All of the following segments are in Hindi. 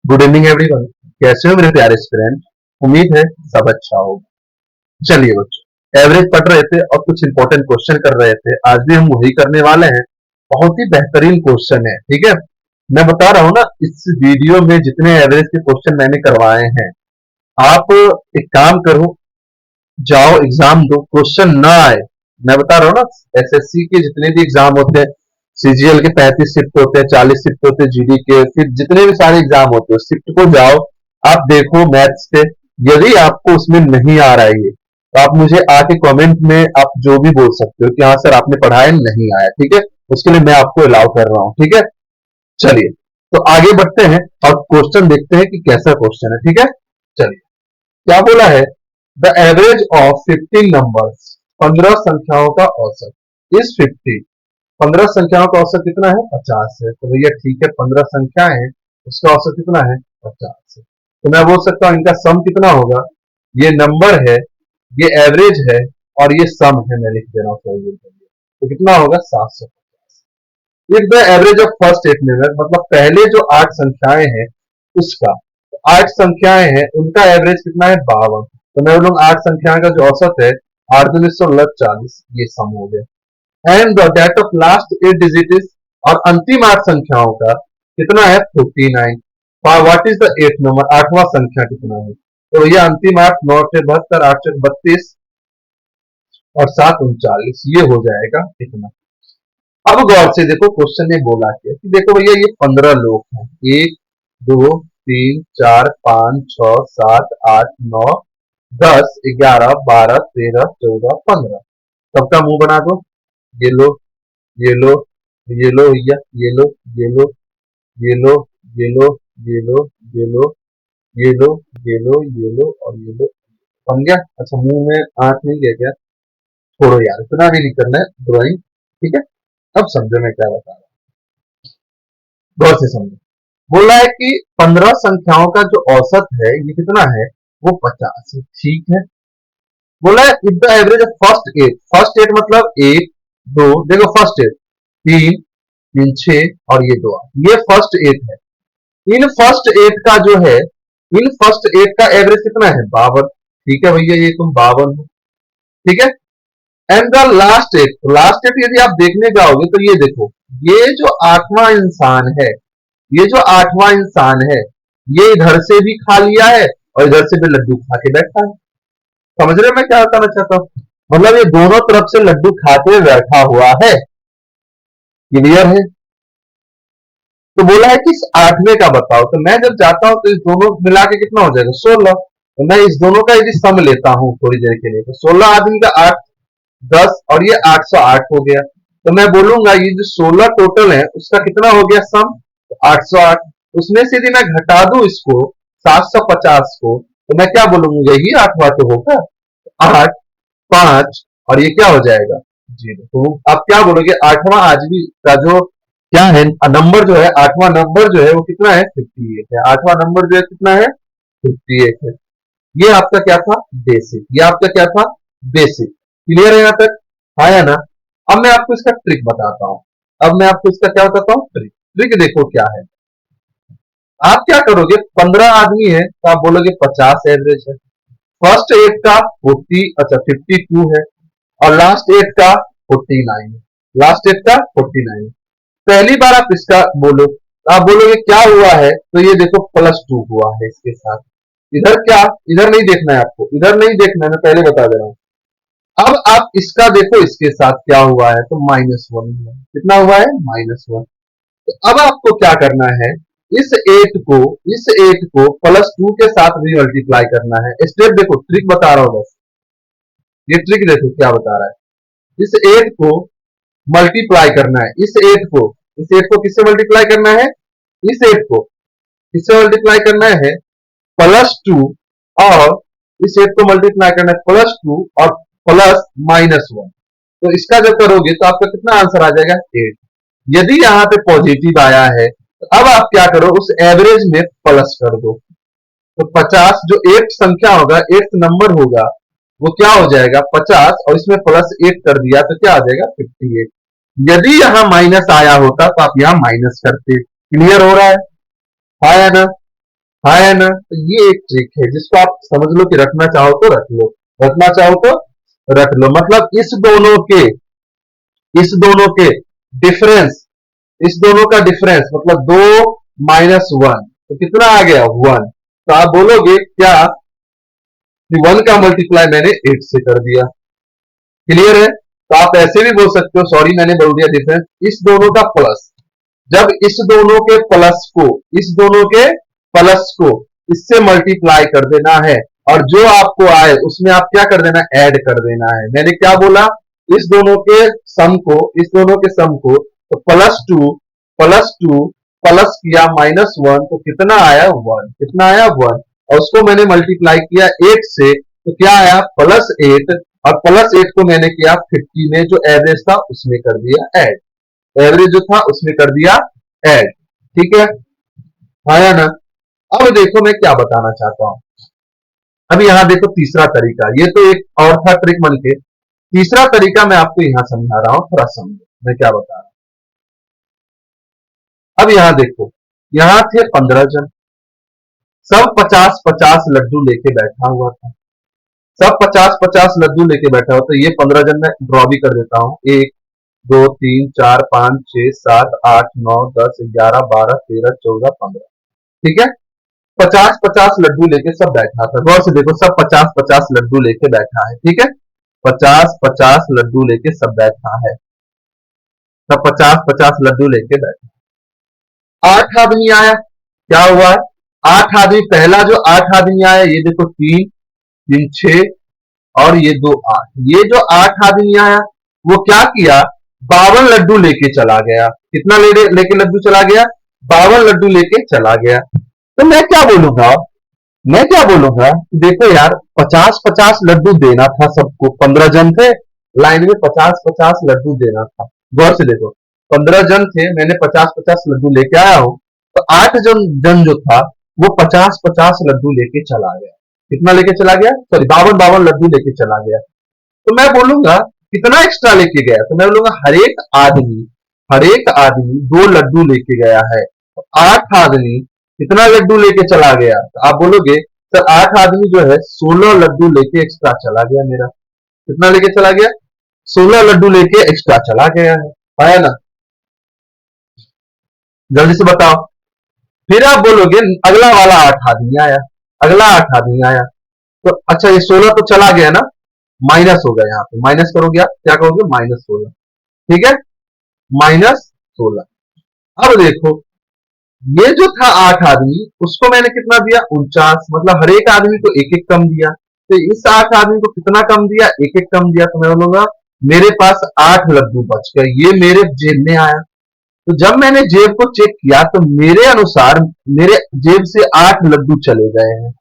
Good evening everyone. कैसे हो मेरे प्यारे स्टूडेंट? उम्मीद है सब अच्छा होगा। चलिए बच्चों, एवरेज पढ़ रहे थे और कुछ इंपॉर्टेंट क्वेश्चन कर रहे थे। आज भी हम वही करने वाले हैं। बहुत ही बेहतरीन क्वेश्चन है, ठीक है। मैं बता रहा हूँ ना, इस वीडियो में जितने एवरेज के क्वेश्चन मैंने करवाए हैं, आप एक काम करो, जाओ एग्जाम दो, क्वेश्चन ना आए। मैं बता रहा हूँ ना, एसएससी के जितने भी एग्जाम होते हैं, सीजीएल के 35 शिफ्ट होते हैं, 40 शिफ्ट होते हैं, जीडी के, फिर जितने भी सारे एग्जाम होते हैं, शिफ्ट को जाओ, आप देखो मैथ्स पे। यदि आपको उसमें नहीं आ रहा है ये, तो आप मुझे आके कमेंट में आप जो भी बोल सकते हो कि हाँ सर आपने पढ़ाया नहीं आया, ठीक है। उसके लिए मैं आपको अलाउ कर रहा हूँ, ठीक है। चलिए, तो आगे बढ़ते हैं और क्वेश्चन देखते हैं कि कैसा क्वेश्चन है, ठीक है। चलिए, क्या बोला है? द एवरेज ऑफ 15 नंबर्स, 15 संख्याओं का औसत इज 50। 15 संख्याओं का औसत कितना है? 50 है। तो भैया ठीक है, 15 संख्याएं हैं, उसका औसत कितना है? 50 है। तो मैं बोल सकता हूं इनका सम कितना होगा? ये नंबर है, ये एवरेज है, और ये सम है। मैं लिख दे रहा हूं, तो कितना होगा? 750। If the average of first 8 number, मतलब पहले जो 8 संख्याएं हैं उसका, तो 8 संख्याएं हैं उनका एवरेज कितना है? 52। तो मैं बोलूंगा 8 संख्याओं का जो औसत है, 8 दूनी 16 40, ये सम हो गया। And that of last 8 digit is, और अंतिम 8 संख्याओं का कितना है? 49। What is the 8th number? 8वां संख्या कितना है? तो ये अंतिम 8, 9 से 72, 8 से 32 और 7 39, ये हो जाएगा इतना। अब गौर से देखो, क्वेश्चन ने बोला क्या कि देखो भैया, ये 15 लोग हैं, 1 2 3 4 5 6 7 8 9 10 11 12 13 14 15। सबका मुंह बना दो। ये लो, ये लो, ये लो भैया, ये लो, ये लो, ये लो, ये लो, ये लो, ये लो, ये लो, ये लो, ये लो और ये लो। बन गया? अच्छा, मुंह में आंख नहीं गया क्या? छोड़ो यार, इतना भी नहीं करना है ड्राइंग, ठीक है। अब समझो मैं क्या बता रहा हूँ, गौर से समझो। बोला है कि 15 संख्याओं का जो औसत है ये कितना है? वो 50 है, ठीक है। बोला है if the average of first eight मतलब 1 2, देखो फर्स्ट एट 3 3 6 और ये 2 8, ये फर्स्ट एट है। इन फर्स्ट एट का जो है, इन फर्स्ट एट का एवरेज कितना है? 52। ठीक है भैया, ये तुम 52 हो, ठीक है। एंड द लास्ट एट यदि आप देखने जाओगे तो ये देखो, ये जो 8वां इंसान है, ये जो 8वां इंसान है, ये इधर से भी खा लिया है और इधर से भी लड्डू खा के बैठा है। समझ रहे हो मैं क्या बताना चाहता हूं? मतलब ये दोनों तरफ से लड्डू खाते बैठा हुआ है। क्लियर है? तो बोला है कि इस 8वें का बताओ। तो मैं जब जाता हूं तो इस दोनों मिला के कितना हो जाएगा? 16। तो मैं इस दोनों का यदि सम लेता हूं थोड़ी देर के लिए, तो 16 आदमी का 8 10 और ये 808 हो गया। तो मैं बोलूंगा ये जो 16 टोटल है उसका कितना हो गया सम? तो 808। उसमें से यदि मैं घटा दूं इसको 750 को, तो मैं क्या बोलूंगा? यही 8वां तो होगा। 8 5 और ये क्या हो जाएगा? 0। तो आप क्या बोलोगे? 8वां आदमी का जो क्या है नंबर, जो है 8वां नंबर जो है वो कितना है? 58 है। 8वां नंबर जो है कितना है? 58 है। ये आपका क्या था? बेसिक। ये आपका क्या था? बेसिक। क्लियर है यहां तक? आया ना? अब मैं आपको इसका ट्रिक बताता हूं। अब मैं आपको इसका क्या बताता हूं? ट्रिक। ट्रिक देखो क्या है। आप क्या करोगे? 15 आदमी है तो आप बोलोगे 50 एवरेज है। फर्स्ट एट का 40, अच्छा 52 है, और लास्ट एट का 49 है। लास्ट एट का 49। पहली बार आप इसका बोलो, तो आप बोलोगे क्या हुआ है? तो ये देखो +2 हुआ है इसके साथ। इधर क्या? इधर नहीं देखना है आपको, इधर नहीं देखना है, मैं पहले बता दे रहा हूं। अब आप इसका देखो, इसके साथ क्या हुआ है? तो -1 हुआ। कितना हुआ है? -1। तो अब आपको क्या करना है? इस 8 को, इस 8 को +2 के साथ भी मल्टीप्लाई करना है। स्टेप देखो, ट्रिक बता रहा हूं बस। ये ट्रिक देखो क्या बता रहा है। इस 8 को मल्टीप्लाई करना है, इस 8 को, इस 8 को किससे मल्टीप्लाई करना है? इस 8 को किससे मल्टीप्लाई करना है? +2, और इस 8 को मल्टीप्लाई करना है +2 और प्लस -1। तो इसका जब करोगे तो आपका कितना आंसर आ जाएगा? 8। यदि यहां पे पॉजिटिव आया है तो अब आप क्या करो? उस एवरेज में प्लस कर दो। तो 50 जो 8 संख्या होगा, 8th नंबर होगा, वो क्या हो जाएगा? 50, और इसमें +8 कर दिया तो क्या आ जाएगा? 58। यदि यहां माइनस आया होता तो आप यहां माइनस करते। क्लियर हो रहा है? आया ना? हाँ है ना? तो ये एक ट्रिक है जिसको आप समझ लो कि रखना चाहो तो रख लो, रखना चाहो तो रख लो। मतलब इस दोनों के डिफरेंस, इस दोनों का डिफरेंस मतलब 2 - 1 तो कितना आ गया 1। तो आप बोलोगे क्या कि 1 का मल्टीप्लाई मैंने 8 से कर दिया। क्लियर है? तो आप ऐसे भी बोल सकते हो, सॉरी मैंने बोल दिया डिफरेंस, इस दोनों का प्लस। जब इस दोनों के प्लस को, इस दोनों के प्लस को इससे मल्टीप्लाई कर देना है और जो आपको आए उसमें आप क्या कर देना, ऐड कर देना है। मैंने क्या बोला, इस दोनों के सम को, इस दोनों के सम को तो प्लस टू प्लस किया -1 तो कितना आया 1, कितना आया 1। और उसको मैंने मल्टीप्लाई किया 8 से तो क्या आया +8। और +8 को मैंने किया 50 में जो एवरेज था उसमें कर दिया ऐड, एवरेज जो था उसमें कर दिया ऐड। ठीक है, आया ना? अब देखो मैं क्या बताना चाहता हूं। अब यहां देखो तीसरा तरीका, ये तो एक और था ट्रिक बन के, तीसरा तरीका मैं आपको यहां समझा रहा हूं, थोड़ा समझो मैं क्या बता रहा हूं। अब यहां देखो, यहां थे 15 जन, सब 50-50 लड्डू लेके बैठा हुआ था, सब 50-50 लड्डू लेके बैठा हुआ। तो ये 15 जन मैं ड्रॉ भी कर देता हूं, 1 2 3 4 5 6 7 8 9 10 11 12 13 14 15। ठीक है, 50-50 लड्डू लेके सब बैठा था। गौर से देखो, सब 50-50 लड्डू लेके बैठा है। ठीक है, 50-50 लड्डू लेके सब बैठा है, सब 50-50 लड्डू लेके बैठा। 8 आदमी आया, क्या हुआ, 8 आदमी, पहला जो 8 आदमी आया ये देखो, 3 3 6 और ये 2 8, ये जो 8 आदमी आया वो क्या किया, 52 लड्डू लेके चला गया। कितना लेके लड्डू चला गया, 52 लड्डू लेके चला गया। तो मैं क्या बोलूंगा, देखो यार 50-50 लड्डू देना था सबको, 15 जन थे, लाइन में 50-50 लड्डू देना था। गौर से देखो, 15 जन थे, मैंने 50-50 लड्डू लेके आया हूं, तो 8 जन जो था वो 50-50 लड्डू लेके चला गया। कितना लेके चला गया, सॉरी 52-52 लड्डू लेके चला गया। तो मैं बोलूंगा कितना एक्स्ट्रा लेके गया, तो मैं बोलूंगा हर एक आदमी 2 लड्डू लेके गया है। तो 8 आदमी कितना लड्डू लेके चला गया, तो आप बोलोगे सर 8 आदमी जो है 16 लड्डू लेके एक्स्ट्रा चला गया मेरा। कितना लेके चला गया, 16 लड्डू लेके एक्स्ट्रा चला गया है ना? जल्दी से बताओ। फिर आप बोलोगे अगला वाला 8 आदमी आया, अगला 8 आदमी आया, तो अच्छा ये 16 तो चला गया ना, माइनस होगा, यहाँ पे माइनस करोगे, आप क्या कहोगे, -16। ठीक है, -16। अब देखो, ये जो था 8 आदमी, उसको मैंने कितना दिया, 49, मतलब हर एक आदमी को एक एक कम दिया। तो इस 8 आदमी को कितना कम दिया, एक एक कम दिया। तो मैं बोलूंगा मेरे पास 8 लड्डू बच गए, ये मेरे जेब में आया। तो जब मैंने जेब को चेक किया तो मेरे अनुसार मेरे जेब से 8 लड्डू चले गए हैं,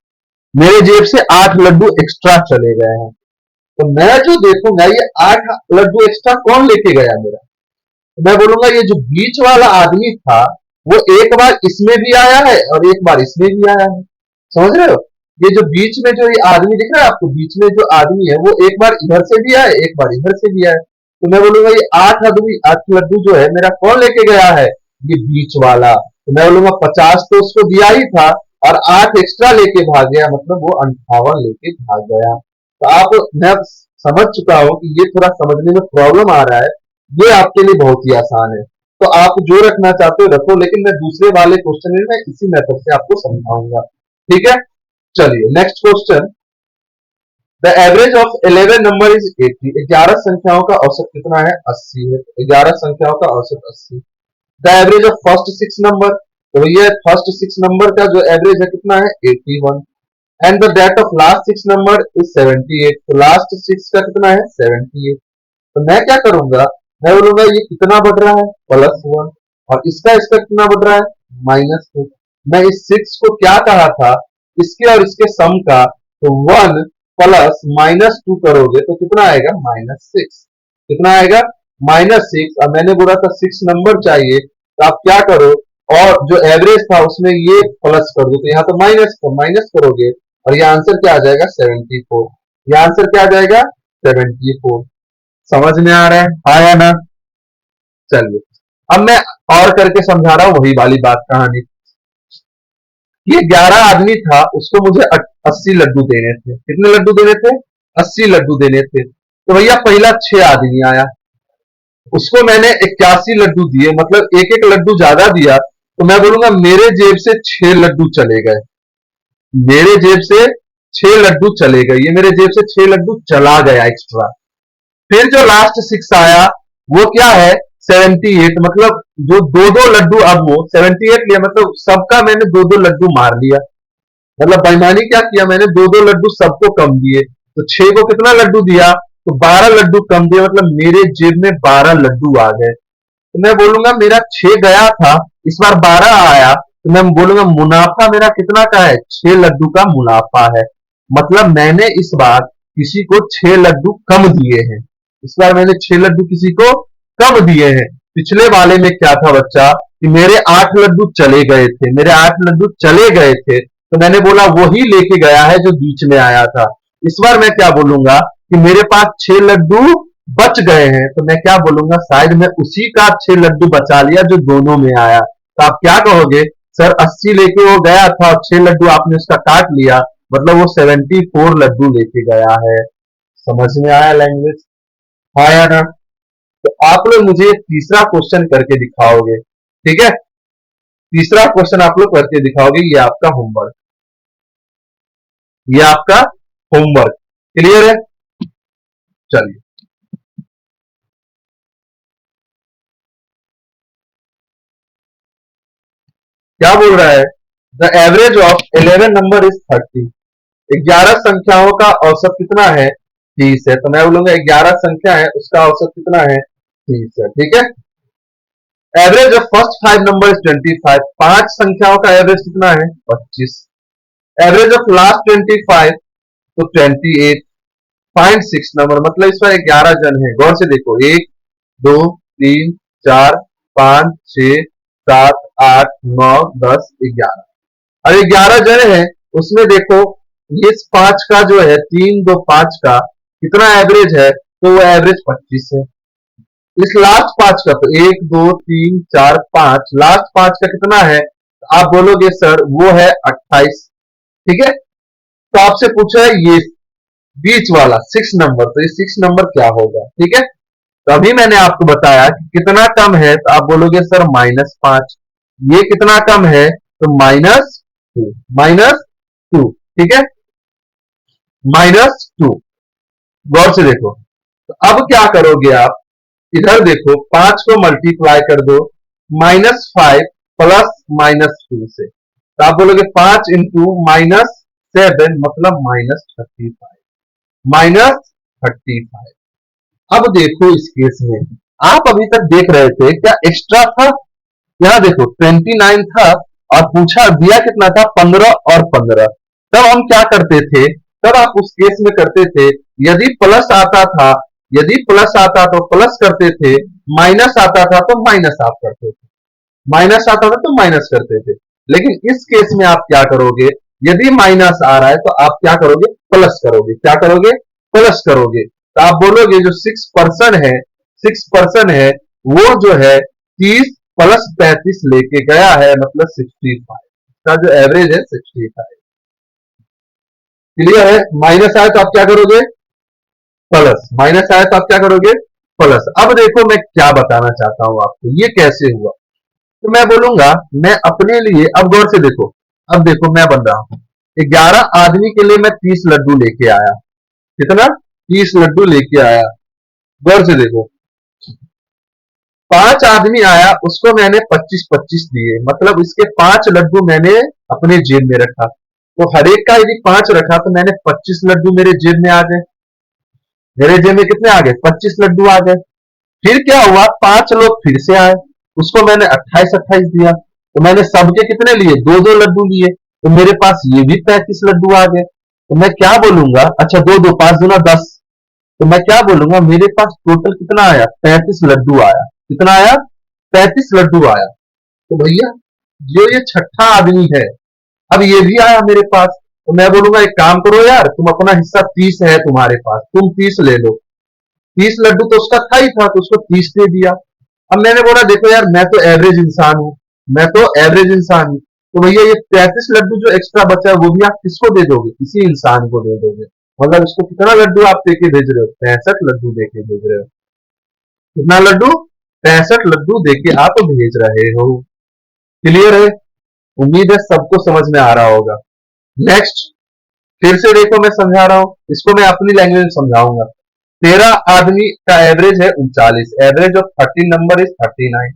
मेरे जेब से 8 लड्डू एक्स्ट्रा चले गए हैं। तो मैं जो देखूंगा ये 8 लड्डू एक्स्ट्रा कौन लेके गया मेरा, तो मैं बोलूंगा ये जो बीच वाला आदमी था वो एक बार इसमें भी आया है और एक बार इसमें भी आया है। समझ रहे हो, ये जो बीच में जो ये आदमी दिख रहा है आपको, बीच में जो आदमी है वो एक बार इधर से भी आया, एक बार इधर से भी आया। तो मैं बोलूंगा ये 8 लड्डू जो है मेरा कौन लेके गया है, ये बीच वाला। तो मैं बोलूंगा 50 तो उसको दिया ही था और 8 एक्स्ट्रा लेके भाग गया, मतलब वो 58 लेके भाग गया। तो आप, मैं समझ चुका हूं कि ये थोड़ा समझने में प्रॉब्लम आ रहा है, ये आपके लिए बहुत ही आसान है। तो आप जो रखना चाहते हो रखो, लेकिन मैं दूसरे वाले क्वेश्चन में मैं इसी मेथड से आपको समझाऊंगा। ठीक है, चलिए next question. The average of 11 number is 80। 11 संख्याओं का औसत कितना है, 80 है। 11 संख्याओं का औसत 80। The average of first 6 number, तो भैया फर्स्ट 6 नंबर का जो एवरेज है कितना है, 81। And the date of last 6 number is 78। तो लास्ट 6 का कितना है, 78। तो मैं क्या करूंगा, मैं बोलूंगा ये कितना बढ़ रहा है, +1। और इसका कितना बढ़ रहा है, -2। मैं इस 6 को क्या कहा था, इसके और इसके सम का, तो 1 प्लस -2 करोगे तो कितना आएगा, -6। कितना आएगा, -6। अब मैंने बोला था 6 नंबर चाहिए, तो आप क्या करो, और जो एवरेज था उसमें ये प्लस कर दो, तो यहाँ तो माइनस करोगे और ये आंसर क्या आ जाएगा, 74। ये आंसर क्या आ जाएगा, 74। समझ में आ रहा है, हाँ या ना? चलिए अब मैं और करके समझा रहा हूं वही वाली बात, कहानी। ये 11 आदमी था, उसको मुझे 80 लड्डू देने थे। कितने लड्डू देने थे? 80 लड्डू देने थे। तो भैया पहला 6 आदमी आया, उसको मैंने 81 लड्डू दिए, मतलब एक एक लड्डू ज्यादा दिया। तो मैं बोलूंगा मेरे जेब से 6 लड्डू चले गए, मेरे जेब से 6 लड्डू चले गए, ये मेरे जेब से 6 लड्डू चला गया एक्स्ट्रा। फिर जो लास्ट 6 आया वो क्या है? 78, मतलब जो दो दो लड्डू, अब वो 78 लिया, मतलब सबका मैंने दो दो लड्डू मार लिया। मतलब बेईमानी क्या किया मैंने, दो दो लड्डू सबको कम दिए। तो 6 को कितना लड्डू दिया? तो 12 लड्डू कम दिए, मतलब मेरे जेब में 12 लड्डू आ गए। तो मैं बोलूंगा मेरा 6 गया था, इस बार 12 आया, तो मैं बोलूंगा मुनाफा मेरा कितना का है? 6 लड्डू का मुनाफा है। मतलब मैंने इस बार किसी को 6 लड्डू कम दिए हैं, इस बार मैंने 6 लड्डू किसी को कम दिए हैं। पिछले वाले में क्या था बच्चा कि मेरे 8 लड्डू चले गए थे, मेरे 8 लड्डू चले गए थे, तो मैंने बोला वही लेके गया है जो बीच में आया था। इस बार मैं क्या बोलूंगा कि मेरे पास 6 लड्डू बच गए हैं, तो मैं क्या बोलूंगा शायद मैं उसी का 6 लड्डू बचा लिया जो दोनों में आया। तो आप क्या कहोगे? सर 80 लेके वो गया था और 6 लड्डू आपने उसका काट लिया, मतलब वो 74 लड्डू लेके गया है। समझ में आया लैंग्वेज? हाँ या ना? तो आप लोग मुझे तीसरा क्वेश्चन करके दिखाओगे, ठीक है? तीसरा क्वेश्चन आप लोग करके दिखाओगे, ये आपका होमवर्क, ये आपका होमवर्क। क्लियर है? चलिए, क्या बोल रहा है? The average of 11 number is 30। 11 संख्याओं का औसत कितना है? 30 है। तो मैं बोलूंगा 11 संख्या है, उसका औसत कितना है? 30 है। ठीक है। Average of first 5 number is 25। 5 संख्याओं का एवरेज कितना है? 25। एवरेज ऑफ लास्ट 25, तो 28। फाइंड 6 नंबर, मतलब इस पर 11 जन है। गौर से देखो, 1 2 3 4 5 6 7 8 9 10 11। और 11 जन है, उसमें देखो इस 5 का जो है 3 2 5 का कितना एवरेज है? तो वो एवरेज 25 है। इस लास्ट 5 का, तो 1 2 3 4 5, लास्ट 5 का कितना है? तो आप बोलोगे सर वो है 28। ठीक है। तो आपसे पूछा है ये बीच वाला 6 नंबर, तो ये 6 नंबर क्या होगा? ठीक है। तो अभी मैंने आपको बताया कि कितना कम है, तो आप बोलोगे सर -5। ये कितना कम है? तो -2, -2। ठीक है, -2। गौर से देखो, तो अब क्या करोगे आप? इधर देखो, 5 को मल्टीप्लाई कर दो -5 प्लस -2 से, तो आप बोलोगे 5 इंटू -7, मतलब -35, -35। अब देखो इस केस में, आप अभी तक देख रहे थे क्या एक्स्ट्रा था? यहाँ देखो 29 था, और पूछा दिया कितना था? 15 और 15। तब हम क्या करते थे? तब आप उस केस में करते थे, यदि प्लस आता था, यदि प्लस आता तो प्लस करते थे, माइनस आता था तो माइनस आप करते थे, माइनस आता था तो माइनस करते थे। लेकिन इस केस में आप क्या करोगे? यदि माइनस आ रहा है तो आप क्या करोगे? प्लस करोगे। क्या करोगे? प्लस करोगे। तो आप बोलोगे जो 6% है, 6% है, वो जो है 30 प्लस 35 लेके गया है, मतलब 65 का जो एवरेज है 65। क्लियर है? माइनस आए तो आप क्या करोगे? प्लस। माइनस आए तो आप क्या करोगे? प्लस। अब देखो मैं क्या बताना चाहता हूं आपको, ये कैसे हुआ। तो मैं बोलूंगा, मैं अपने लिए, अब गौर से देखो, अब देखो मैं बन रहा हूं 11 आदमी के लिए मैं 30 लड्डू लेके आया। कितना? 30 लड्डू लेके आया। गौर से देखो, 5 आदमी आया, उसको मैंने 25-25 दिए, मतलब इसके 5 लड्डू मैंने अपने जेब में रखा। तो हर एक का यदि 5 रखा तो मैंने 25 लड्डू मेरे जेब में आ गए। मेरे जेब में कितने आ गए? 25 लड्डू आ गए। फिर क्या हुआ? 5 लोग फिर से आए, उसको मैंने 28-28 दिया, तो मैंने सबके कितने लिए? 2-2 लड्डू लिए, तो मेरे पास ये भी 35 लड्डू आ गए। तो मैं क्या बोलूंगा? अच्छा, 2 2 5 दूना 10, तो मैं क्या बोलूंगा? मेरे पास टोटल कितना आया? 35 लड्डू आया। कितना आया? 35 लड्डू आया। तो भैया जो ये छठा आदमी है, अब ये भी आया मेरे पास, तो मैं बोलूंगा एक काम करो यार, तुम अपना हिस्सा 30 है तुम्हारे पास, तुम 30 ले लो। 30 लड्डू तो उसका था ही था, तो उसको 30 दे दिया। अब मैंने बोला देखो यार, मैं तो एवरेज इंसान हूं, मैं तो एवरेज इंसान हूं, तो भैया ये 33 लड्डू जो एक्स्ट्रा बचा है वो भी आप किसको दे दोगे? किसी इंसान को दे दोगे। मतलब इसको कितना लड्डू आप देके भेज रहे हो? 65 लड्डू देके भेज रहे हो। कितना लड्डू? 65 लड्डू देके आप भेज रहे हो। क्लियर है? उम्मीद है सबको समझ में आ रहा होगा। नेक्स्ट, फिर से देखो मैं समझा रहा हूं, इसको मैं अपनी लैंग्वेज में समझाऊंगा। 13 आदमी का एवरेज है 39, average of 13 number is 39,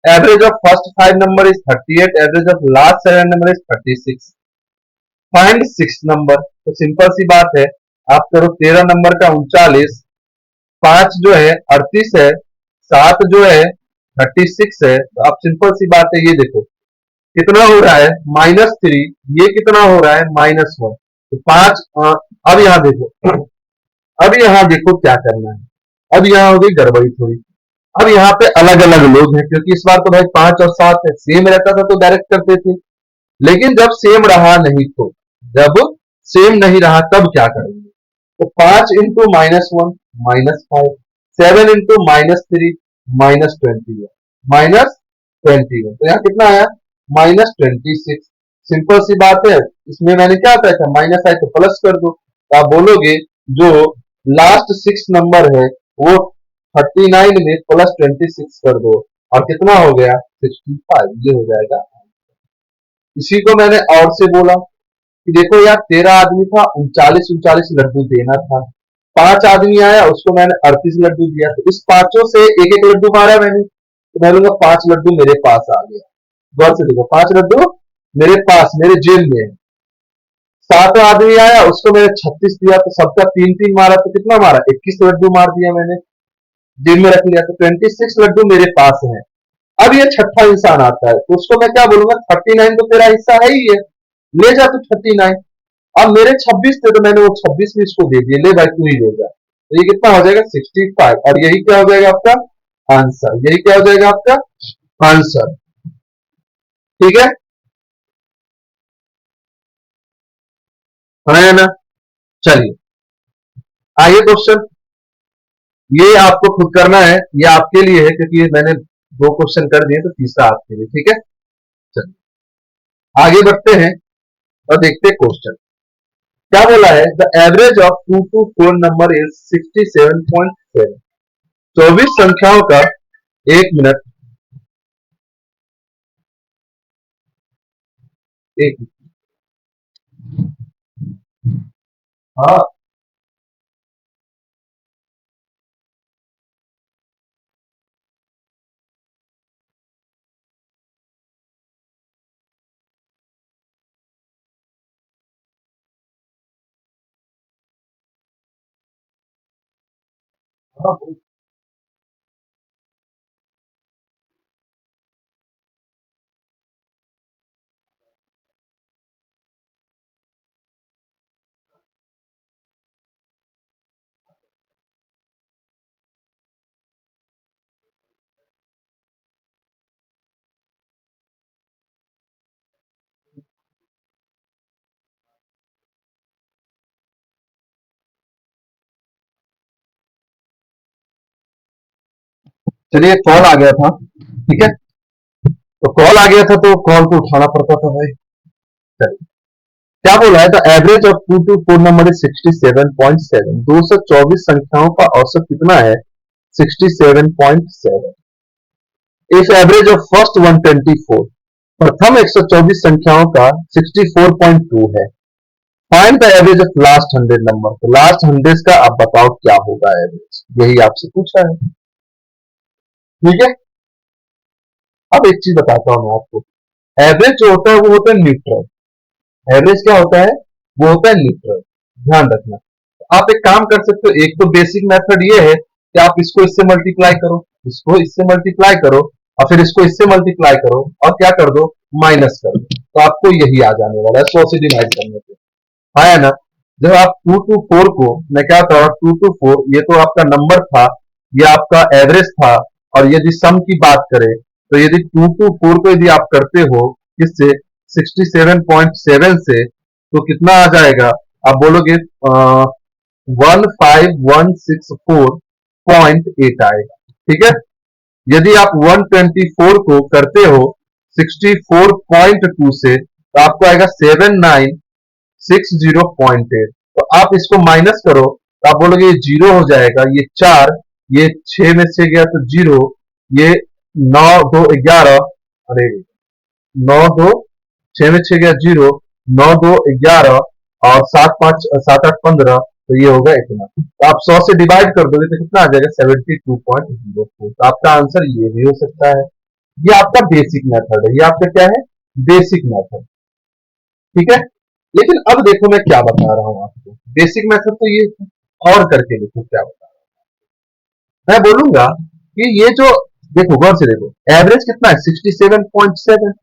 average of first 5 number is 38, average of last 7 number is 36। Find 6 number. तो सिंपल सी बात है, आप करो 13 नंबर का 39, 5 जो है 38 है, 7 जो है 36 है। तो आप सिंपल सी बात है, ये देखो कितना हो रहा है -3, ये कितना हो रहा है -1। तो 5, अब यहां देखो, अब यहां देखो क्या करना है। अब यहां हो गई गड़बड़ी थोड़ी। अब यहाँ पे अलग अलग लोग हैं, क्योंकि इस बार तो भाई 5 और 7 है, सेम रहता था तो डायरेक्ट करते थे। लेकिन जब सेम रहा नहीं, तो जब सेम नहीं रहा तब क्या करेंगे? तो 5 इंटू -1 -5, 7 इंटू -3 -21, -21। तो यहाँ कितना आया? -26। सिंपल सी बात है, इसमें मैंने क्या कहा था? माइनस आए तो प्लस कर दो। तो आप बोलोगे जो लास्ट 6 नंबर है वो 39 में +26 कर दो, और कितना हो गया? 65। ये हो जाएगा। इसी को मैंने और से बोला कि देखो यार 13 आदमी था, 39 लड्डू देना था। 5 आदमी आया, उसको मैंने 38 लड्डू दिया। तो इस पांचों से एक एक लड्डू मारा मैंने, तो मैं लूंगा 5 लड्डू मेरे पास आ गया। गौर से देखो, 5 लड्डू मेरे पास, मेरे जेब में है। 7 आदमी आया, उसको मैंने 36 दिया, तो सबका 3-3 मारा, तो कितना मारा? 21 लड्डू मार दिया मैंने, जेब में रख लिया। तो 26 लड्डू मेरे पास है। अब ये छठा इंसान आता है, तो उसको मैं क्या बोलूंगा? 39 तो तेरा हिस्सा है ही है, ले जा तू 39। अब मेरे 26 थे, तो मैंने वो 26 भी इसको दे दिए, ले भाई तू ही ले जा। तो ये कितना हो जाएगा? 65। और यही क्या हो जाएगा आपका आंसर? यही क्या हो जाएगा आपका आंसर? ठीक है, है ना? चलिए आइए क्वेश्चन। ये आपको खुद करना है, ये आपके लिए है, क्योंकि ये मैंने 2 क्वेश्चन कर दिए, तो तीसरा आपके लिए। ठीक है, चलिए आगे बढ़ते हैं और देखते हैं क्वेश्चन क्या बोला है। The average of 2 to 4 number is 67.7। 24 संख्याओं का, एक मिनट, एक मिनट। हाँ, हाँ, चलिए कॉल आ गया था। ठीक है, तो कॉल आ गया था, तो कॉल को उठाना पड़ता था भाई। चलिए क्या बोला है, the average of 2 to 4 number is 67.7। 224 संख्याओं का औसत कितना है? 67.7। इफ एवरेज ऑफ फर्स्ट 124, प्रथम 124 संख्याओं का 64.2 है। Find the average of last 100 number. तो लास्ट 100 का आप बताओ क्या होगा एवरेज, यही आपसे पूछा है। ठीक है, अब एक चीज बताता हूं मैं आपको। एवरेज जो होता है वो होता है न्यूट्रल। एवरेज क्या होता है? वो होता है न्यूट्रल। ध्यान रखना। आप एक काम कर सकते हो, एक तो बेसिक मेथड ये है कि आप इसको इससे मल्टीप्लाई करो, इसको इससे मल्टीप्लाई करो, और फिर इसको इससे मल्टीप्लाई करो, और क्या कर दो? माइनस कर दो। तो आपको यही आ जाने वाला है 100 से डिवाइड करने पे। हाँ है ना? जब आप 2 to 4 को, मैं क्या बता रहा हूँ, 2 to 4 ये तो आपका नंबर था, ये आपका एवरेज था। और यदि सम की बात करें, तो यदि 2 to 4 को यदि आप करते हो किससे? 67.7 से, तो कितना आ जाएगा? आप बोलोगे 15164.8 आएगा। ठीक है, यदि आप 124 को करते हो 64.2 से, तो आपको आएगा 7960.8। तो आप इसको माइनस करो तो आप बोलोगे ये जीरो हो जाएगा, ये 4, ये 6 में से गया तो जीरो, ये 9 2 11, अरे 9 2 6 में 6 गया जीरो, 9 2 11 और 7 5 7 8 15, तो ये होगा इतना। तो आप 100 से डिवाइड कर दोगे तो कितना आ जाएगा 72.04। तो आपका आंसर ये भी हो सकता है। ये आपका बेसिक मेथड है, ये आपका क्या है, बेसिक मेथड। ठीक है, लेकिन अब देखो मैं क्या बता रहा हूं आपको। बेसिक मेथड तो ये और करके देखो क्या बता रहा हूं। मैं बोलूंगा कि ये जो, देखो गौर से देखो, एवरेज कितना है 67.7।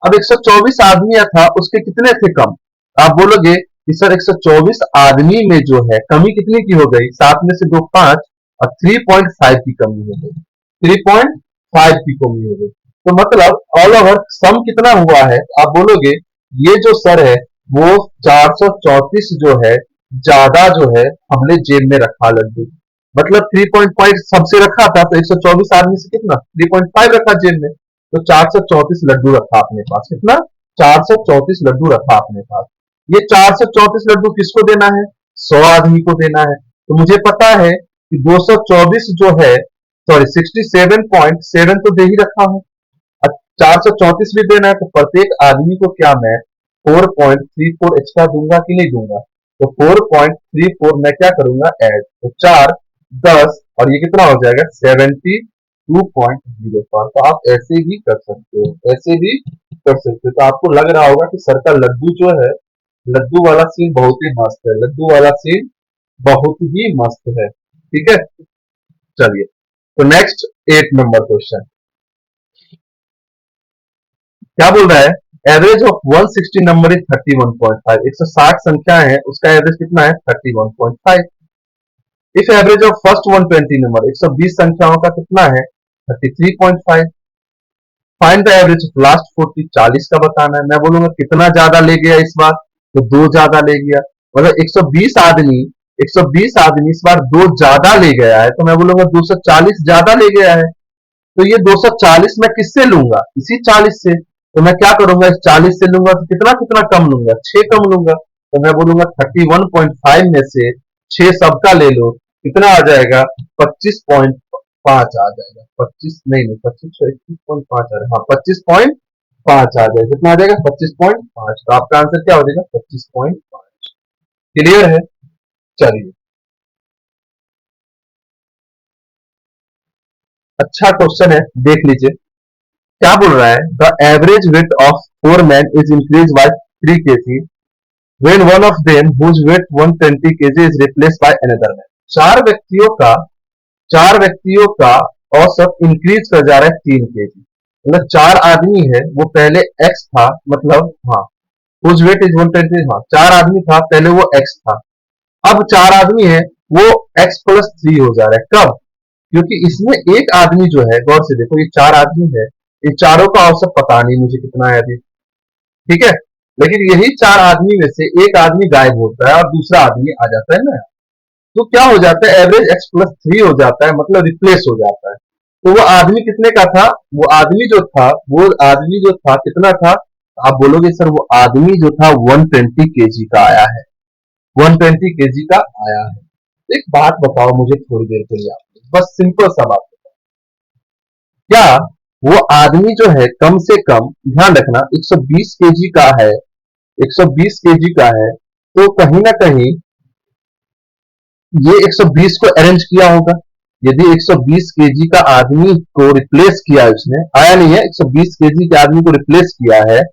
अब 124 आदमी था, उसके कितने थे कम। आप बोलोगे कि सर 124 आदमी में जो है कमी कितनी की हो गई, 7 में से 2 5 और 3.5 की कमी हो गई, 3.5 की कमी हो गई। तो मतलब ऑल ओवर सम कितना हुआ है, आप बोलोगे ये जो सर है वो 434 जो है ज्यादा जो है हमने जेब में रखा लड्डू। मतलब 3.5 सबसे रखा था, तो 124 आदमी से कितना 3.5 रखा जेब में, तो 434 लड्डू रखा अपने पास। कितना 434 लड्डू रखा अपने पास। ये 434 लड्डू किसको देना है, 100 आदमी को देना है। तो मुझे पता है कि 224 जो है, सॉरी 67.7 तो दे ही रखा हूं, 434 भी देना है, तो प्रत्येक आदमी को क्या मैं 4.34 एक्स्ट्रा दूंगा कि नहीं दूंगा। तो 4.34 मैं क्या करूंगा ऐड, तो 4 10 और ये कितना हो जाएगा 72.04। तो आप ऐसे भी कर सकते हो, ऐसे भी कर सकते हो। तो आपको लग रहा होगा कि सर का लड्डू जो है, लड्डू वाला सीन बहुत ही मस्त है, लड्डू वाला सीन बहुत ही मस्त है। ठीक है, चलिए तो नेक्स्ट 8 नंबर क्वेश्चन क्या बोल रहा है, एवरेज ऑफ 160 नंबर इज 31.5। 160 संख्या है, उसका एवरेज कितना है 31.5। If average of first 120 number, 120 संख्याओं का कितना है 33.5। Find the average of last 40, 40 का बताना है। मैं बोलूंगा कितना ज्यादा ले गया इस बार, तो 2 ज्यादा ले गया। मतलब 120 आदमी, 120 आदमी इस बार 2 ज्यादा ले गया है, तो मैं बोलूंगा 240 ज्यादा ले गया है। तो ये 240 मैं किससे लूंगा, इसी 40 से। तो मैं क्या करूंगा, इस 40 से लूंगा तो कितना कितना कम लूंगा, 6 कम लूंगा। तो मैं बोलूंगा 31.5 में से 6 सबका ले लो, कितना आ जाएगा 25.5 आ जाएगा। 25 नहीं नहीं 25 21.5 आ जाएगा, हाँ 25.5 आ जाएगा। कितना आ जाएगा 25.5। तो आपका आंसर क्या हो जाएगा 25.5। क्लियर है, चलिए अच्छा क्वेश्चन है, देख लीजिए क्या बोल रहा है। The average weight of 4 man is increase by 3 kg when one of them whose weight 120 kg is replaced by another man। चार व्यक्तियों का औसत इंक्रीज कर जा रहा है 3 kg। मतलब 4 आदमी है, वो पहले x था, मतलब हाँ whose weight is 120, हाँ 4 आदमी था पहले, वो x था। अब 4 आदमी है, वो x प्लस 3 हो जा रहा है। कब, क्योंकि इसमें एक आदमी जो है, गौर से देखो ये 4 आदमी है, इन चारों का औसत पता नहीं मुझे कितना है अभी। ठीक है, लेकिन यही 4 आदमी में से एक आदमी गायब होता है और दूसरा आदमी आ जाता है ना, तो क्या हो जाता है एवरेज x प्लस 3 हो जाता है, मतलब रिप्लेस हो जाता है। तो वो आदमी कितने का था, वो आदमी जो था, वो आदमी जो था कितना था। आप बोलोगे सर वो आदमी जो था 120 केजी का आया है, 120 केजी का आया है। एक बात बताओ मुझे थोड़ी देर के लिए, आप बस सिंपल सा बात, क्या वो आदमी जो है कम से कम, ध्यान रखना 120 केजी का है, 120 केजी का है, तो कहीं ना कहीं ये 120 को अरेंज किया होगा। यदि 120 केजी का आदमी को रिप्लेस किया उसने, आया नहीं है, 120 केजी के आदमी को रिप्लेस किया है,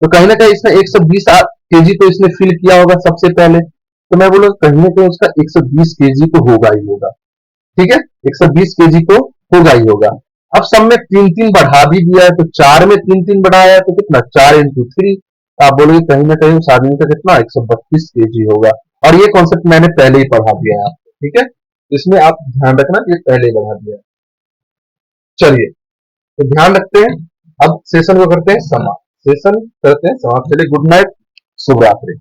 तो कहीं ना कहीं इसने 120 केजी तो इसने फिल किया होगा सबसे पहले। तो मैं बोलूंगा कहीं ना कहीं उसका 120 केजी तो होगा ही होगा। ठीक है, 120 केजी तो होगा ही होगा। अब सब में 3 3 बढ़ा भी दिया है, तो 4 में 3 3 बढ़ाया है, तो कितना 4 इंटू 3। आप बोलोगे कहीं ना कहीं उस आदमी का कितना 132 केजी होगा। और ये कॉन्सेप्ट मैंने पहले ही पढ़ा दिया है आपको। ठीक है, इसमें आप ध्यान रखना कि ये पहले ही बढ़ा दिया है। चलिए तो ध्यान रखते हैं, अब सेशन को करते हैं समाप्त, सेशन करते हैं समाप्त। चलिए गुड नाइट, शुभ रात्रि।